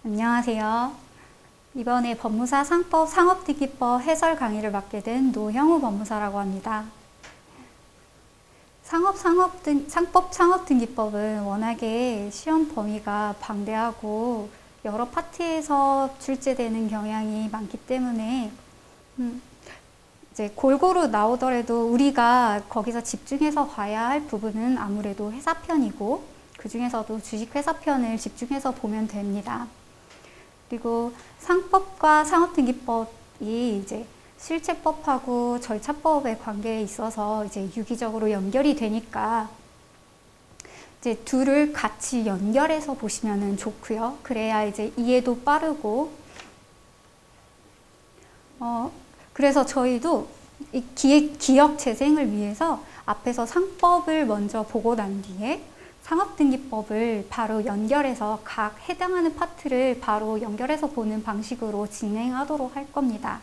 안녕하세요. 이번에 법무사 상법 상업등기법 해설 강의를 맡게 된 노형우 법무사라고 합니다. 상법 상업등기법은 워낙에 시험 범위가 방대하고 여러 파트에서 출제되는 경향이 많기 때문에 이제 골고루 나오더라도 우리가 거기서 집중해서 봐야 할 부분은 아무래도 회사편이고 그 중에서도 주식회사편을 집중해서 보면 됩니다. 그리고 상법과 상업등기법이 이제 실체법하고 절차법의 관계에 있어서 이제 유기적으로 연결이 되니까 이제 둘을 같이 연결해서 보시면 좋고요. 그래야 이제 이해도 빠르고 그래서 저희도 이 기억 재생을 위해서 앞에서 상법을 먼저 보고 난 뒤에 상업등기법을 바로 연결해서 각 해당하는 파트를 바로 연결해서 보는 방식으로 진행하도록 할 겁니다.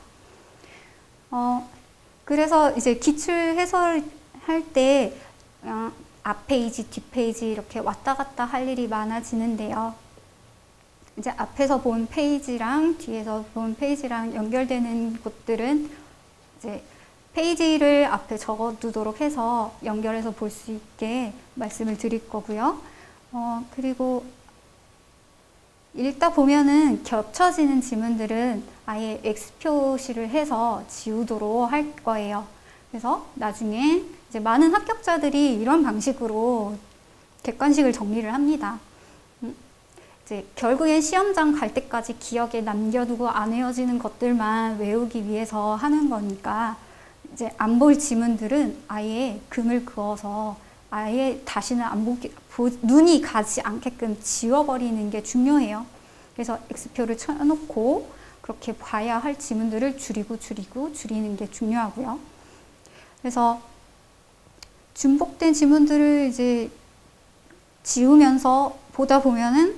그래서 이제 기출 해설할 때 앞 페이지, 뒷 페이지 이렇게 왔다 갔다 할 일이 많아지는데요. 이제 앞에서 본 페이지랑 뒤에서 본 페이지랑 연결되는 곳들은 이제 페이지를 앞에 적어두도록 해서 연결해서 볼 수 있게 말씀을 드릴 거고요. 그리고 읽다 보면은 겹쳐지는 지문들은 아예 X 표시를 해서 지우도록 할 거예요. 그래서 나중에 이제 많은 합격자들이 이런 방식으로 객관식을 정리를 합니다. 이제 결국엔 시험장 갈 때까지 기억에 남겨두고 안 외워지는 것들만 외우기 위해서 하는 거니까 이제 안 볼 지문들은 아예 금을 그어서 아예 다시는 눈이 가지 않게끔 지워버리는 게 중요해요. 그래서 X표를 쳐놓고 그렇게 봐야 할 지문들을 줄이는 게 중요하고요. 그래서 중복된 지문들을 이제 지우면서 보다 보면은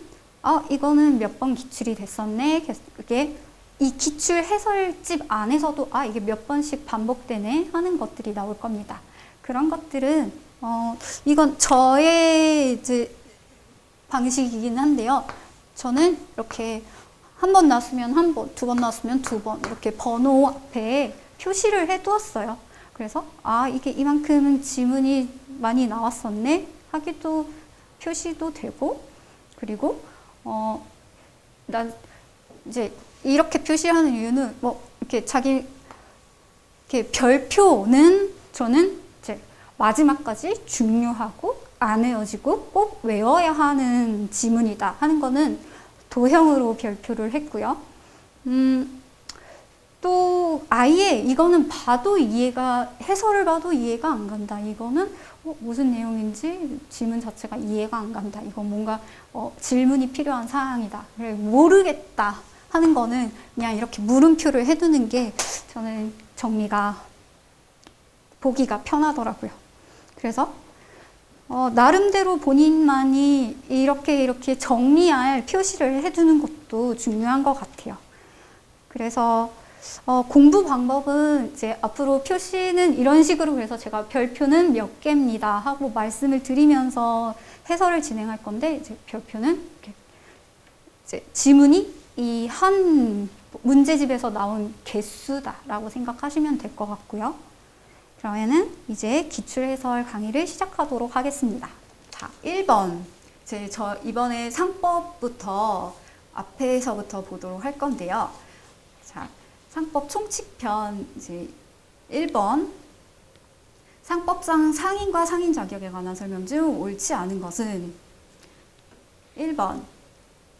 이거는 몇 번 기출이 됐었네. 그게 이 기출 해설집 안에서도 이게 몇 번씩 반복되네 하는 것들이 나올 겁니다. 그런 것들은 이건 저의 이제 방식이긴 한데요. 저는 이렇게 한 번 나왔으면 한 번, 두 번 나왔으면 두 번 이렇게 번호 앞에 표시를 해 두었어요. 그래서 이게 이만큼 지문이 많이 나왔었네 하기도 표시도 되고, 그리고 난 이제 이렇게 표시하는 이유는 이렇게 이렇게 별표는 저는 이제 마지막까지 중요하고 안 외워지고 꼭 외워야 하는 지문이다 하는 거는 도형으로 별표를 했고요. 또 아예 이거는 해설을 봐도 이해가 안 간다. 이거는 무슨 내용인지 질문 자체가 이해가 안 간다. 이건 뭔가 질문이 필요한 사항이다. 모르겠다 하는 거는 그냥 이렇게 물음표를 해두는 게 저는 정리가 보기가 편하더라고요. 그래서 나름대로 본인만이 이렇게 정리할 표시를 해두는 것도 중요한 것 같아요. 그래서 공부 방법은 이제 앞으로 표시는 이런 식으로, 그래서 제가 별표는 몇 개입니다 하고 말씀을 드리면서 해설을 진행할 건데, 이제 별표는 이렇게 이제 지문이 이 한 문제집에서 나온 개수다라고 생각하시면 될 것 같고요. 그러면은 이제 기출해설 강의를 시작하도록 하겠습니다. 자, 1번. 저 이번에 상법부터 앞에서부터 보도록 할 건데요. 자, 상법 총칙편 이제 1번. 상법상 상인과 상인 자격에 관한 설명 중 옳지 않은 것은 1번.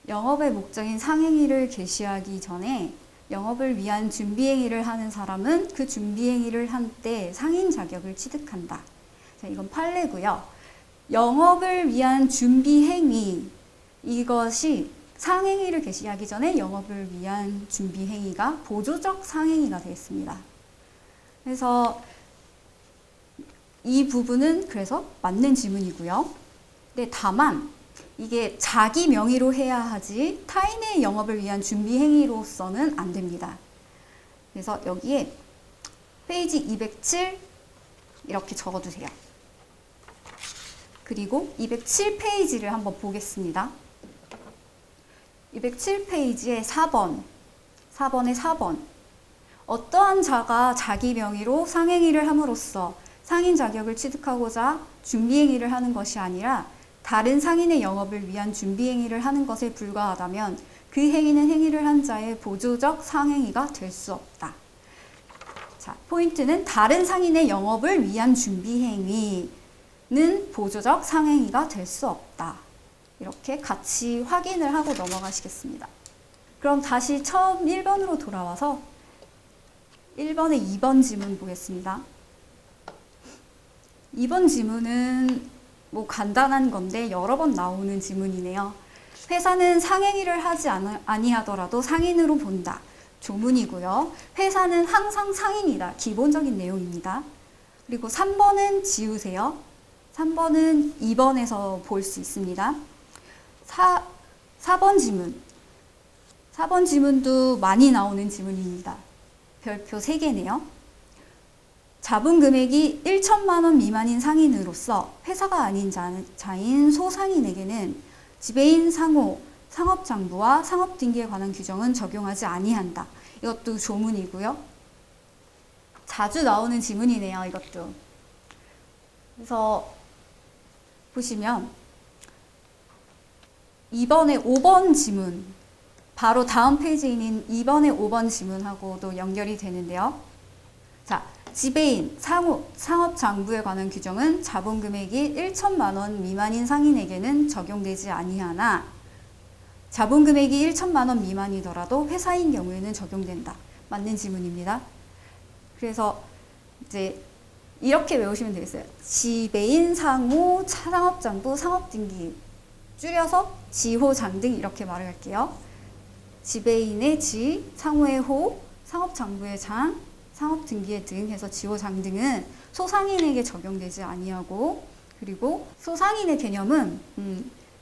영업의 목적인 상행위를 개시하기 전에 영업을 위한 준비행위를 하는 사람은 그 준비행위를 한 때 상인 자격을 취득한다. 자, 이건 판례고요. 영업을 위한 준비행위, 이것이 상행위를 개시하기 전에 영업을 위한 준비행위가 보조적 상행위가 되겠습니다. 그래서 이 부분은 그래서 맞는 지문이고요. 근데 다만 이게 자기 명의로 해야 하지 타인의 영업을 위한 준비 행위로서는 안 됩니다. 그래서 여기에 페이지 207 이렇게 적어두세요. 그리고 207페이지를 한번 보겠습니다. 207페이지에 4번에 4번. 어떠한 자가 자기 명의로 상행위를 함으로써 상인 자격을 취득하고자 준비행위를 하는 것이 아니라 다른 상인의 영업을 위한 준비행위를 하는 것에 불과하다면 그 행위는 행위를 한 자의 보조적 상행위가 될 수 없다. 자, 포인트는 다른 상인의 영업을 위한 준비행위는 보조적 상행위가 될 수 없다. 이렇게 같이 확인을 하고 넘어가시겠습니다. 그럼 다시 처음 1번으로 돌아와서 1번의 2번 지문 보겠습니다. 2번 지문은 뭐 간단한 건데 여러 번 나오는 지문이네요. 회사는 상행위를 하지 아니하더라도 상인으로 본다. 조문이고요. 회사는 항상 상인이다. 기본적인 내용입니다. 그리고 3번은 지우세요. 3번은 2번에서 볼 수 있습니다. 4번 지문. 4번 지문도 많이 나오는 지문입니다. 별표 3개네요. 자본 금액이 1천만 원 미만인 상인으로서 회사가 아닌 자인 소상인에게는 지배인 상호, 상업장부와 상업등기에 관한 규정은 적용하지 아니한다. 이것도 조문이고요. 자주 나오는 지문이네요. 이것도. 그래서 보시면 2번의 5번 지문, 바로 다음 페이지에 있는 2번의 5번 지문하고도 연결이 되는데요. 자, 지배인, 상호, 상업장부에 관한 규정은 자본금액이 1천만 원 미만인 상인에게는 적용되지 아니하나 자본금액이 1천만 원 미만이더라도 회사인 경우에는 적용된다. 맞는 지문입니다. 그래서 이제 이렇게 외우시면 되겠어요. 지배인, 상호, 상업장부, 상업등기 줄여서 지호장등 이렇게 말을 할게요. 지배인의 지, 상호의 호, 상업장부의 장, 상업등기의 등 해서 지호장등은 소상인에게 적용되지 아니하고, 그리고 소상인의 개념은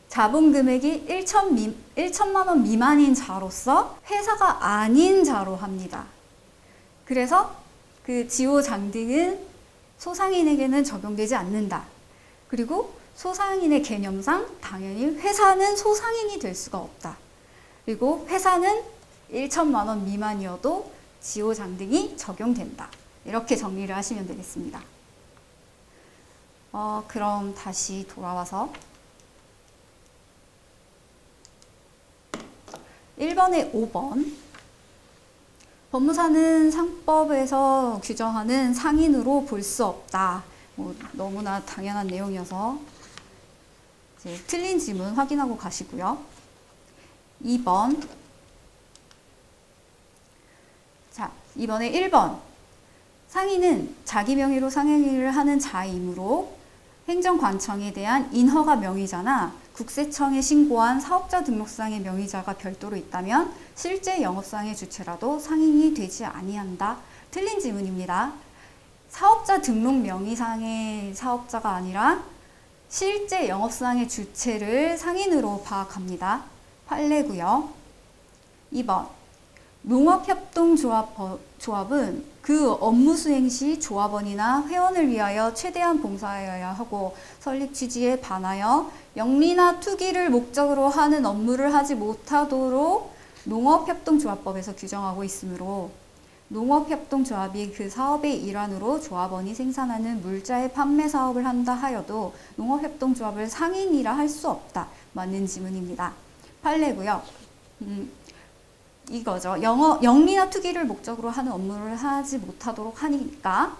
자본금액이 1천만 원 미만인 자로서 회사가 아닌 자로 합니다. 그래서 그 지호장등은 소상인에게는 적용되지 않는다. 그리고 소상인의 개념상 당연히 회사는 소상인이 될 수가 없다. 그리고 회사는 1천만 원 미만이어도 지호장등이 적용된다. 이렇게 정리를 하시면 되겠습니다. 그럼 다시 돌아와서 1번에 5번. 법무사는 상법에서 규정하는 상인으로 볼 수 없다. 뭐 너무나 당연한 내용이어서 이제 틀린 지문 확인하고 가시고요. 2번. 자, 이번에 1번. 상인은 자기 명의로 상행위를 하는 자이므로 행정관청에 대한 인허가 명의자나 국세청에 신고한 사업자 등록상의 명의자가 별도로 있다면 실제 영업상의 주체라도 상인이 되지 아니한다. 틀린 지문입니다. 사업자 등록 명의상의 사업자가 아니라 실제 영업상의 주체를 상인으로 파악합니다. 판례고요. 2번. 농업협동조합은 그 업무 수행 시 조합원이나 회원을 위하여 최대한 봉사하여야 하고 설립 취지에 반하여 영리나 투기를 목적으로 하는 업무를 하지 못하도록 농업협동조합법에서 규정하고 있으므로 농업협동조합이 그 사업의 일환으로 조합원이 생산하는 물자의 판매 사업을 한다 하여도 농업협동조합을 상인이라 할 수 없다. 맞는 지문입니다. 판례고요. 이거죠. 영리나 투기를 목적으로 하는 업무를 하지 못하도록 하니까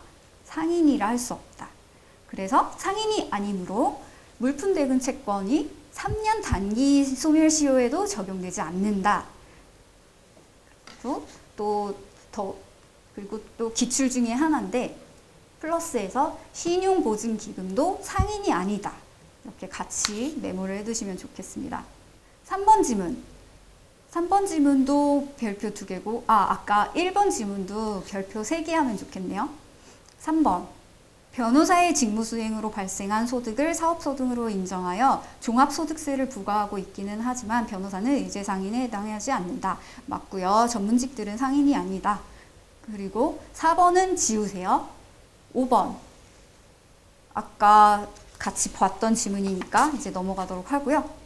상인이라 할 수 없다. 그래서 상인이 아니므로 물품대금 채권이 3년 단기 소멸시효에도 적용되지 않는다. 그리고 또 기출 중에 하나인데 플러스에서 신용보증기금도 상인이 아니다. 이렇게 같이 메모를 해두시면 좋겠습니다. 3번 지문. 3번 지문도 별표 2개고, 아까 1번 지문도 별표 3개 하면 좋겠네요. 3번. 변호사의 직무 수행으로 발생한 소득을 사업소득으로 인정하여 종합소득세를 부과하고 있기는 하지만 변호사는 의제상인에 해당하지 않는다. 맞고요. 전문직들은 상인이 아니다. 그리고 4번은 지우세요. 5번. 아까 같이 봤던 지문이니까 이제 넘어가도록 하고요.